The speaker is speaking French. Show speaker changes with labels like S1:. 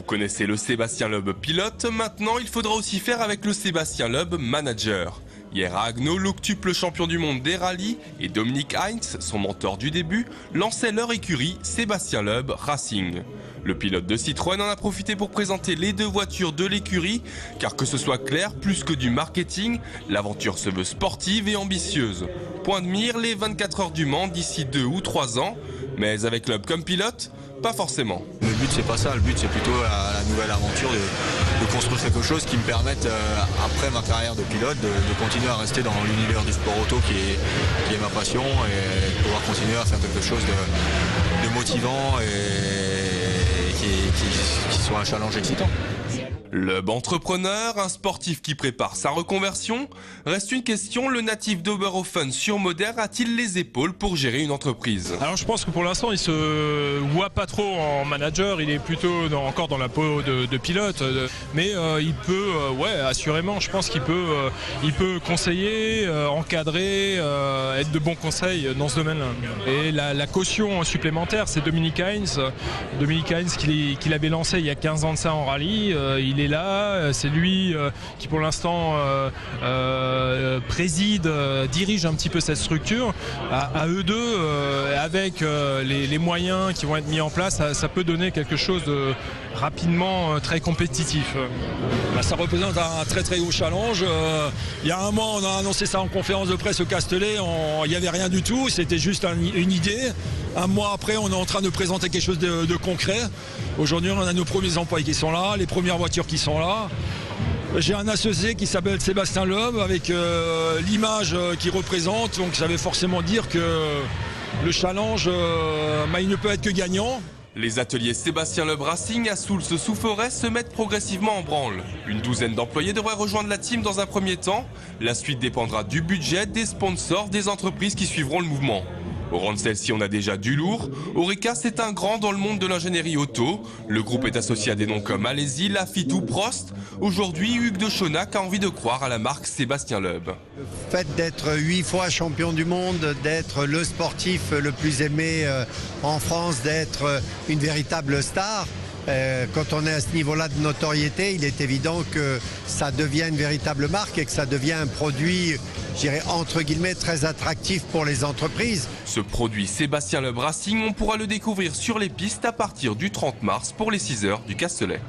S1: Vous connaissez le Sébastien Loeb pilote, maintenant il faudra aussi faire avec le Sébastien Loeb manager. Hier à Haguenau, l'octuple champion du monde des rallyes et Dominique Heinz, son mentor du début, lançaient leur écurie Sébastien Loeb Racing. Le pilote de Citroën en a profité pour présenter les deux voitures de l'écurie, car que ce soit clair, plus que du marketing, l'aventure se veut sportive et ambitieuse. Point de mire, les 24 heures du Mans d'ici 2 ou 3 ans, mais avec Loeb comme pilote, pas forcément.
S2: Le but c'est pas ça, le but c'est plutôt la nouvelle aventure de construire quelque chose qui me permette après ma carrière de pilote de continuer à rester dans l'univers du sport auto qui est ma passion et de pouvoir continuer à faire quelque chose de motivant et qui soit un challenge excitant.
S1: Loeb entrepreneur, un sportif qui prépare sa reconversion. Reste une question, le natif d'Oberhofen sur Moder a-t-il les épaules pour gérer une entreprise?
S3: Alors je pense que pour l'instant il se voit pas trop en manager, il est plutôt encore dans la peau de pilote, mais il peut, assurément, je pense qu'il peut conseiller, encadrer, être de bons conseils dans ce domaine-là. Et la caution supplémentaire, c'est Dominique Heinz qu'il avait lancé il y a 15 ans de ça en rallye. Il est là, c'est lui qui pour l'instant préside, dirige un petit peu cette structure. À eux deux, avec les moyens qui vont être mis en place, ça peut donner quelque chose de rapidement très compétitif.
S4: Ça représente un très très haut challenge. Il y a un mois, on a annoncé ça en conférence de presse au Castellet, il n'y avait rien du tout, c'était juste une idée. Un mois après, on est en train de présenter quelque chose de concret. Aujourd'hui, on a nos premiers employés qui sont là, les premières voitures qui sont là. J'ai un associé qui s'appelle Sébastien Loeb avec l'image qu'il représente, donc ça veut forcément dire que le challenge, il ne peut être que gagnant.
S1: Les ateliers Sébastien Loeb Racing à Soultz-sous-Forêt se mettent progressivement en branle. Une douzaine d'employés devraient rejoindre la team dans un premier temps. La suite dépendra du budget, des sponsors, des entreprises qui suivront le mouvement. Au rang de celle-ci, on a déjà du lourd. Orica, c'est un grand dans le monde de l'ingénierie auto. Le groupe est associé à des noms comme Alési, Lafitte ou Prost. Aujourd'hui, Hugues de Chonac a envie de croire à la marque Sébastien Loeb.
S5: Le fait d'être 8 fois champion du monde, d'être le sportif le plus aimé en France, d'être une véritable star, quand on est à ce niveau-là de notoriété, il est évident que ça devient une véritable marque et que ça devient un produit, je dirais entre guillemets, très attractif pour les entreprises.
S1: Ce produit Sébastien Loeb Racing, on pourra le découvrir sur les pistes à partir du 30 mars pour les 6 heures du Castellet.